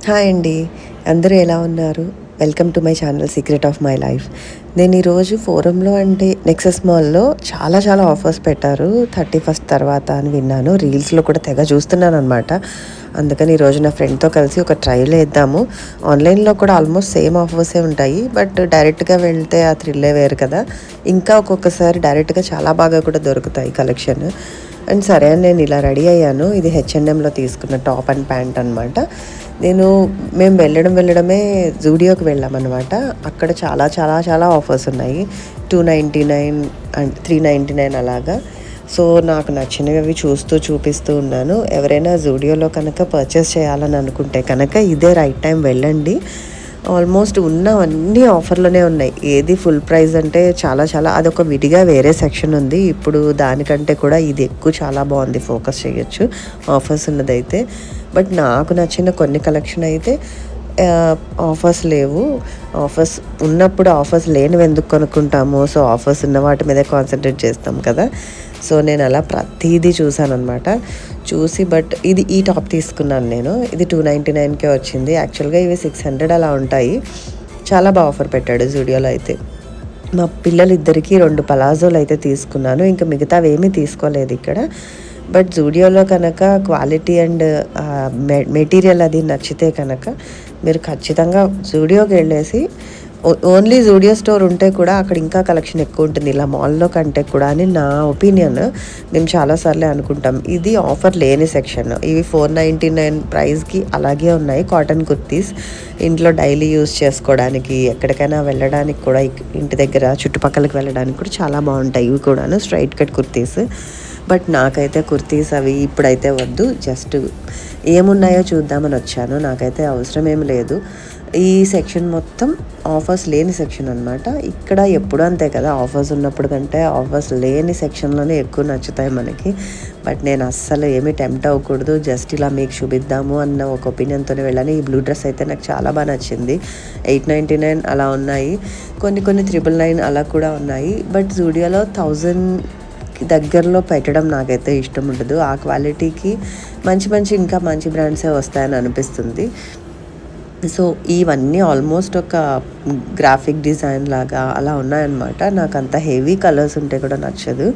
Hi అండి. అందరూ ఎలా ఉన్నారు? Welcome to my channel secret of my life. నేను ఈరోజు ఫోరంలో అంటే నెక్సెస్ మాల్‌లో చాలా చాలా ఆఫర్స్ పెట్టారు. 31st తర్వాత అని విన్నాను. రీల్స్‌లో కూడా తెగ చూస్తున్నాననమాట. అందుకని ఈరోజు నా ఫ్రెండ్‌తో కలిసి ఒక ట్రైల్ ఏద్దాము. ఆన్‌లైన్‌లో కూడా ఆల్మోస్ట్ సేమ్ ఆఫర్సే ఉంటాయి. బట్ డైరెక్ట్‌గా వెళ్తే ఆ థ్రిల్లే వేరు కదా! ఇంకా ఒక్కొక్కసారి డైరెక్ట్‌గా చాలా బాగా కూడా దొరుకుతాయి కలెక్షన్. అండ్ సరే అని నేను ఇలా రెడీ అయ్యాను. ఇది హెచ్ఎండ్ఎంలో తీసుకున్న టాప్ అండ్ ప్యాంట్ అనమాట. నేను మేము వెళ్ళడమే జూడియోకి వెళ్ళామనమాట. అక్కడ చాలా చాలా చాలా ఆఫర్స్ ఉన్నాయి. 299 అండ్ 399 అలాగా. సో, నాకు నచ్చినవి అవి చూపిస్తూ ఉన్నాను. ఎవరైనా జూడియోలో కనుక పర్చేస్ చేయాలని అనుకుంటే కనుక ఇదే రైట్ టైం వెళ్ళండి. ఆల్మోస్ట్ ఉన్నవన్నీ ఆఫర్‌లోనే ఉన్నాయి. ఏది ఫుల్ ప్రైస్ అంటే చాలా చాలా అదొక విడిగా వేరే సెక్షన్ ఉంది. ఇప్పుడు దానికంటే కూడా ఇది ఎక్కువ చాలా బాగుంది. ఫోకస్ చేయొచ్చు ఆఫర్స్ ఉన్నదైతే. బట్ నాకు నచ్చిన కొన్ని కలెక్షన్ అయితే ఆఫర్స్ లేవు. ఆఫర్స్ ఉన్నప్పుడు ఆఫర్స్ లేనివి ఎందుకు కొనుక్కుంటాము. సో, ఆఫర్స్ ఉన్న వాటి మీదే కాన్సంట్రేట్ చేస్తాం కదా! సో, నేను అలా ప్రతీదీ చూసాననమాట. చూసి బట్ ఈ టాప్ తీసుకున్నాను నేను. ఇది 299కే వచ్చింది. యాక్చువల్‌గా ఇవి 600 అలా ఉంటాయి. చాలా ఆఫర్ పెట్టాడు జూడియోలో అయితే. మా పిల్లలిద్దరికీ 2 పలాజోలయితే తీసుకున్నాను. ఇంక మిగతావేమీ తీసుకోలేదు ఇక్కడ. బట్ జూడియోలో కనుక క్వాలిటీ అండ్ మెటీరియల్ అది నచ్చితే కనుక మీరు ఖచ్చితంగా జూడియోకెళ్ళేసి ఓన్లీ జూడియో స్టోర్ ఉంటే కూడా అక్కడ ఇంకా కలెక్షన్ ఎక్కువ ఉంటుంది ఇలా మాల్‌లో కంటే కూడా అని నా ఒపీనియన్. మేము చాలా సార్లే అనుకుంటాం. ఇది ఆఫర్ లేని సెక్షన్. ఇవి 499 ప్రైస్‌కి అలాగే ఉన్నాయి. కాటన్ కుర్తీస్ ఇంట్లో డైలీ యూజ్ చేసుకోవడానికి, ఎక్కడికైనా వెళ్ళడానికి కూడా ఇంటి దగ్గర చుట్టుపక్కలకి వెళ్ళడానికి కూడా చాలా బాగుంటాయి. ఇవి కూడాను స్ట్రైట్ కట్ కుర్తీస్. బట్ నాకైతే కుర్తీస్ అవి ఇప్పుడైతే వద్దు. జస్ట్ ఏమున్నాయో చూద్దామని వచ్చాను. నాకైతే అవసరం ఏమి లేదు. ఈ సెక్షన్ మొత్తం ఆఫర్స్ లేని సెక్షన్ అనమాట. ఇక్కడ ఎప్పుడు అంతే కదా, ఆఫర్స్ ఉన్నప్పుడు కంటే ఆఫర్స్ లేని సెక్షన్లోనే ఎక్కువ నచ్చుతాయి మనకి. బట్ నేను అస్సలు ఏమీ టెంప్ట్ అవ్వకూడదు. జస్ట్ ఇలా మీకు చూపిద్దాము అన్న ఒక ఒపీనియన్తోనే వెళ్ళాను. ఈ బ్లూ డ్రెస్ అయితే నాకు చాలా బాగా నచ్చింది. 899 అలా ఉన్నాయి. కొన్ని 999 అలా కూడా ఉన్నాయి. బట్ జూడియోలో 1000 దగ్గరలో పెట్టడం నాకైతే ఇష్టం ఉండదు. ఆ క్వాలిటీకి ఇంకా మంచి బ్రాండ్సే వస్తాయని అనిపిస్తుంది. సో, ఇవన్నీ ఆల్మోస్ట్ ఒక గ్రాఫిక్ డిజైన్ లాగా అలా ఉన్నాయన్నమాట. నాకు అంత హెవీ కలర్స్ ఉంటే కూడా నచ్చదు.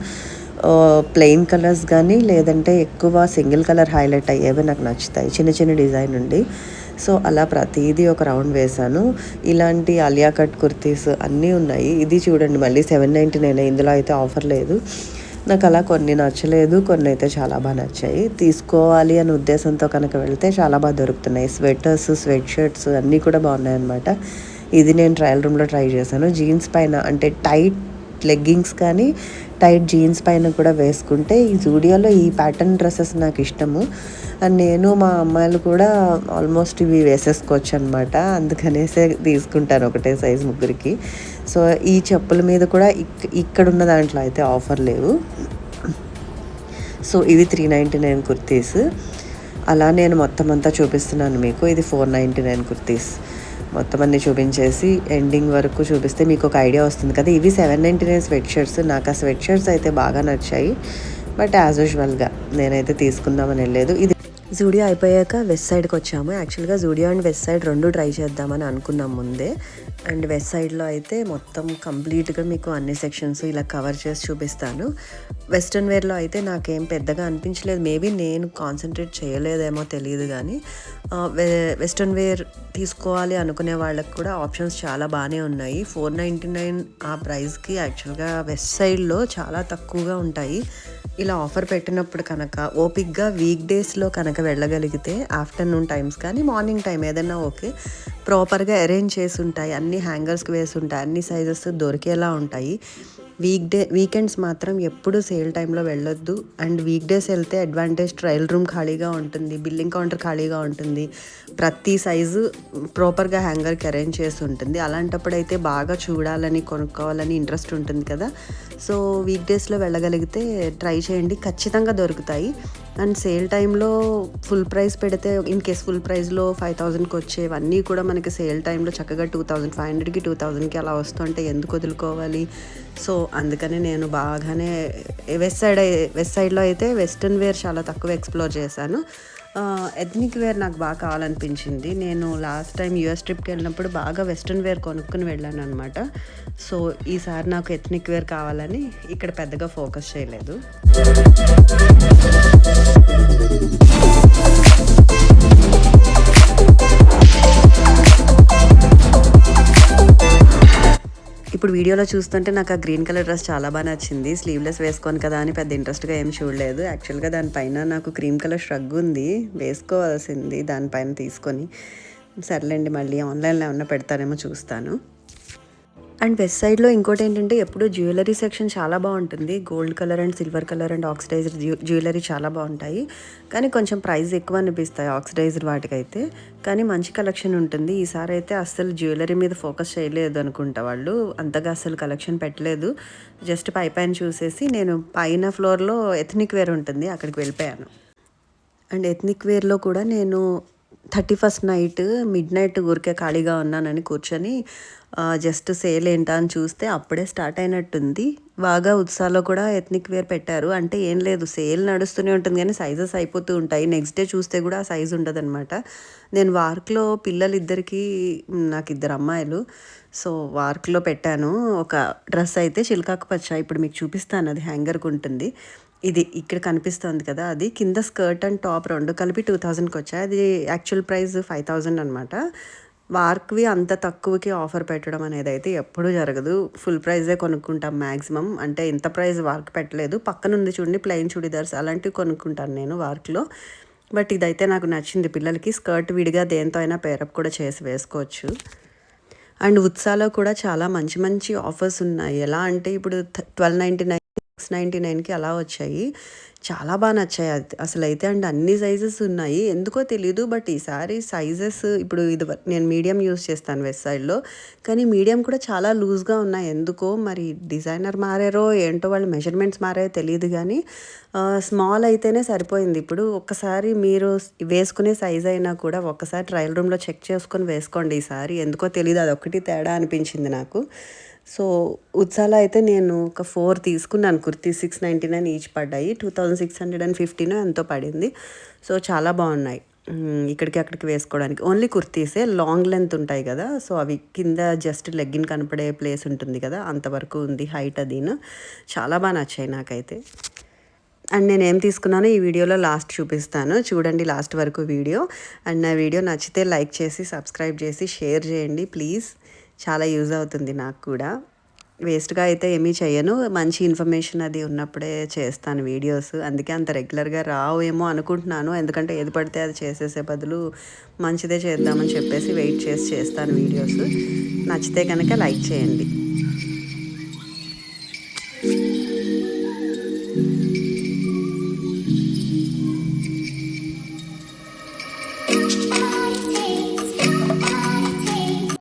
ప్లెయిన్ కలర్స్ కానీ లేదంటే ఎక్కువ సింగిల్ కలర్ హైలైట్ అయ్యేవి నాకు నచ్చుతాయి. చిన్న చిన్న డిజైన్ ఉండి. సో, అలా ప్రతీదీ ఒక రౌండ్ వేశాను. ఇలాంటి ఆలియా కట్ కుర్తీస్ అన్నీ ఉన్నాయి. ఇది చూడండి మళ్ళీ 799 ఇందులో అయితే ఆఫర్ లేదు. నాకు అలా కొన్ని నచ్చలేదు. కొన్ని అయితే చాలా బాగా నచ్చాయి. తీసుకోవాలి అనే ఉద్దేశంతో కనుక వెళ్తే చాలా బాగా దొరుకుతున్నాయి. స్వెటర్స్, స్వెట్ షర్ట్స్ అన్నీ కూడా బాగున్నాయన్నమాట. ఇది నేను ట్రయల్ రూమ్లో ట్రై చేశాను. జీన్స్ పైన అంటే టైట్ లెగ్గింగ్స్ కానీ టైట్ జీన్స్ పైన కూడా వేసుకుంటే ఈ జూడియోలో ఈ ప్యాటర్న్ డ్రెస్సెస్ నాకు ఇష్టము. అండ్ నేను మా అమ్మాయిలు కూడా ఆల్మోస్ట్ ఇవి వేసేసుకోవచ్చు అనమాట. అందుకనేసే తీసుకుంటాను ఒకటే సైజు ముగ్గురికి. సో, ఈ చెప్పుల మీద కూడా ఇక్కడున్న దాంట్లో అయితే ఆఫర్ లేవు. సో, ఇవి 399 కుర్తీస్. అలా నేను మొత్తం అంతా చూపిస్తున్నాను మీకు. ఇది 499 కుర్తీస్. మొత్తం అన్నీ చూపించేసి ఎండింగ్ వరకు చూపిస్తే మీకు ఒక ఐడియా వస్తుంది కదా. ఇవి 799 స్వెట్ షర్ట్స్. నాకు ఆ స్వెట్ షర్ట్స్ అయితే బాగా నచ్చాయి. బట్ యాజ్ యూజువల్గా నేనైతే తీసుకుందామని వెళ్ళలేదు. ఇది జూడియో అయిపోయాక వెస్ట్ సైడ్కి వచ్చాము. యాక్చువల్గా Zudio and west side 2 try చేద్దామని అనుకున్నాం ముందే. అండ్ వెస్ట్ సైడ్లో అయితే మొత్తం కంప్లీట్గా మీకు అన్ని సెక్షన్స్ ఇలా కవర్ చేసి చూపిస్తాను. వెస్ట్రన్ వేర్లో అయితే నాకేం పెద్దగా అనిపించలేదు. మేబీ నేను కాన్సన్ట్రేట్ చేయలేదేమో తెలియదు కానీ వెస్ట్రన్ వేర్ తీసుకోవాలి అనుకునే వాళ్ళకి కూడా ఆప్షన్స్ చాలా బాగానే ఉన్నాయి. 499 ఆ ప్రైస్కి యాక్చువల్గా వెస్ట్ సైడ్లో చాలా తక్కువగా ఉంటాయి. ఇలా ఆఫర్ పెట్టినప్పుడు కనుక ఓపిక్గా వీక్ డేస్లో కనుక వెళ్ళగలిగితే ఆఫ్టర్నూన్ టైమ్స్ కానీ మార్నింగ్ టైం ఏదైనా ఓకే, ప్రాపర్గా అరేంజ్ చేసి ఉంటాయి. అన్ని హ్యాంగర్స్కి వేసి ఉంటాయి. అన్ని సైజెస్ దొరికేలా ఉంటాయి. వీకెండ్స్ మాత్రం ఎప్పుడు సేల్ టైంలో వెళ్ళొద్దు. అండ్ వీక్ డేస్ వెళ్తే అడ్వాంటేజ్ ట్రయల్ రూమ్ ఖాళీగా ఉంటుంది, బిల్లింగ్ కౌంటర్ ఖాళీగా ఉంటుంది, ప్రతి సైజు ప్రాపర్గా హ్యాంగర్కి అరేంజ్ చేసి ఉంటుంది. అలాంటప్పుడు అయితే బాగా చూడాలని కొనుక్కోవాలని ఇంట్రెస్ట్ ఉంటుంది కదా. సో, వీక్ డేస్లో వెళ్ళగలిగితే ట్రై చేయండి, ఖచ్చితంగా దొరుకుతాయి. అండ్ సేల్ టైంలో ఫుల్ ప్రైస్ పెడితే ఇన్ కేస్ ఫుల్ ప్రైస్లో 5000కి వచ్చేవన్నీ కూడా మనకి సేల్ టైంలో చక్కగా 2500కి 2000కి అలా వస్తుంటే ఎందుకు వదులుకోవాలి. సో, అందుకని నేను బాగానే వెస్ట్ సైడ్లో అయితే వెస్ట్రన్ వేర్ చాలా తక్కువ ఎక్స్ప్లోర్ చేశాను. ఎథ్నిక్ వేర్ నాకు బాగా కావాలనిపించింది. నేను లాస్ట్ టైం యూఎస్ ట్రిప్‌కి వెళ్ళినప్పుడు బాగా వెస్టర్న్ వేర్ కొనుక్కొని వెళ్ళాననమాట. సో, ఈసారి నాకు ఎథ్నిక్ వేర్ కావాలని ఇక్కడ పెద్దగా ఫోకస్ చేయలేదు. ఇప్పుడు వీడియోలో చూస్తుంటే నాకు ఆ గ్రీన్ కలర్ డ్రెస్ చాలా బాగా నచ్చింది. స్లీవ్‌లెస్ వేసుకోను కదా అని పెద్ద ఇంట్రెస్ట్‌గా ఏం చూడలేదు. యాక్చువల్‌గా దానిపైన నాకు క్రీమ్ కలర్ ష్రగ్ ఉంది. వేసుకోవాల్సింది దానిపైన తీసుకొని. సర్లేండి మళ్ళీ ఆన్‌లైన్‌లో ఏమన్నా పెడతారేమో చూస్తాను. అండ్ వెస్ట్ సైడ్‌లో ఇంకోటేంటంటే ఎప్పుడూ జ్యువెలరీ సెక్షన్ చాలా బావుంటుంది. Gold colour and silver colour and oxidised jewellery చాలా బావుంటాయి. కానీ కొంచెం ప్రైస్ ఎక్కువ అనిపిస్తాయి ఆక్సిడైజ్డ్ వాటికైతే. కానీ మంచి కలెక్షన్ ఉంటుంది. ఈసారైతే అస్సలు జ్యువెలరీ మీద ఫోకస్ చేయలేదు అనుకుంటా వాళ్ళు. అంతగా అస్సలు కలెక్షన్ పెట్టలేదు. జస్ట్ పైపైన చూసేసి నేను పైన ఫ్లోర్‌లో ఎథ్నిక్ వేర్ ఉంటుంది. అక్కడికి వెళ్ళిపోయాను. అండ్ ఎథ్నిక్ వేర్‌లో కూడా నేను 31st నైట్ మిడ్‌నైట్ ఊరికే ఖాళీగా ఉన్నానని కూర్చొని జస్ట్ సేల్ ఏంటా అని చూస్తే అప్పుడే స్టార్ట్ అయినట్టుంది. బాగా ఉత్సాహలో కూడా ఎథ్నిక్ వేర్ పెట్టారు. అంటే ఏం లేదు, సేల్ నడుస్తూనే ఉంటుంది కానీ సైజెస్ అయిపోతూ ఉంటాయి. నెక్స్ట్ డే చూస్తే కూడా ఆ సైజ్ ఉండదనమాట. నేను వార్క్‌లో పిల్లలిద్దరికీ, నాకు ఇద్దరు అమ్మాయిలు. సో, వార్క్‌లో పెట్టాను. ఒక డ్రెస్ అయితే చిలకాకు పచ్చ. ఇప్పుడు మీకు చూపిస్తాను, అది హ్యాంగర్‌కి ఉంటుంది. ఇది ఇక్కడ కనిపిస్తుంది కదా, అది కింద స్కర్ట్ అండ్ టాప్ 2 కలిపి 2000కి వచ్చాయి. అది యాక్చువల్ ప్రైస్ 5000 అనమాట. వార్క్‌వి అంత తక్కువకి ఆఫర్ పెట్టడం అనేది అయితే ఎప్పుడూ జరగదు. ఫుల్ ప్రైజే కొనుక్కుంటాం మ్యాక్సిమం. అంటే ఇంత ప్రైస్ వార్క్ పెట్టలేదు. పక్కనుంది చూడండి ప్లెయిన్ చుడిదార్స్, అలాంటివి కొనుక్కుంటాను నేను వార్క్‌లో. బట్ ఇదైతే నాకు నచ్చింది. పిల్లలకి స్కర్ట్ విడిగా దేంతో అయినా పేరప్ కూడా చేసి వేసుకోవచ్చు. అండ్ ఉత్సాలో కూడా చాలా మంచి మంచి ఆఫర్స్ ఉన్నాయి. ఎలా అంటే ఇప్పుడు 1299, 699కి అలా వచ్చాయి. చాలా బాగా నచ్చాయి అసలైతే. అండ్ అన్ని సైజెస్ ఉన్నాయి. ఎందుకో తెలీదు బట్ ఈసారి సైజెస్ ఇప్పుడు నేను మీడియం యూస్ చేస్తాను వెస్ట్ సైడ్‌లో. కానీ మీడియం కూడా చాలా లూజ్‌గా ఉన్నాయి. ఎందుకో మరి డిజైనర్ మారారో ఏంటో, వాళ్ళ మెజర్‌మెంట్స్ మారాయో తెలీదు గానీ స్మాల్ అయితేనే సరిపోయింది. ఇప్పుడు ఒక్కసారి మీరు వేసుకునే సైజ్ అయినా కూడా ఒక్కసారి ట్రయల్ రూమ్‌లో చెక్ చేసుకొని వేసుకోండి ఈసారి. ఎందుకో తెలీదు, అదొక్కటి తేడా అనిపించింది నాకు. సో, ఉత్సాలో అయితే నేను ఒక 4 తీసుకున్నాను కుర్తీస్. 699 ఈచ్ పడ్డాయి. 2615 ఎంతో పడింది. సో, చాలా బాగున్నాయి. ఇక్కడికి అక్కడికి వేసుకోవడానికి. ఓన్లీ కుర్తీసే, లాంగ్ లెంత్ ఉంటాయి కదా, సో అవి కింద జస్ట్ లెగ్గిన్ కనపడే ప్లేస్ ఉంటుంది కదా, అంతవరకు ఉంది హైట్. అదిను చాలా బాగా నచ్చాయి నాకైతే. అండ్ నేనేం తీసుకున్నానో ఈ వీడియోలో లాస్ట్ చూపిస్తాను, చూడండి లాస్ట్ వరకు వీడియో. అండ్ నా వీడియో నచ్చితే లైక్ చేసి సబ్స్క్రైబ్ చేసి షేర్ చేయండి ప్లీజ్. చాలా యూజ్ అవుతుంది నాకు కూడా. వేస్ట్గా అయితే ఏమీ చెయ్యను. మంచి ఇన్ఫర్మేషన్ అది ఉన్నప్పుడే చేస్తాను వీడియోస్. అందుకే అంత రెగ్యులర్గా రావు ఏమో అనుకుంటున్నాను. ఎందుకంటే ఏది పడితే అది చేసేసే బదులు మంచిదే చేద్దామని చెప్పేసి వెయిట్ చేసి చేస్తాను వీడియోస్. నచ్చితే కనుక లైక్ చేయండి.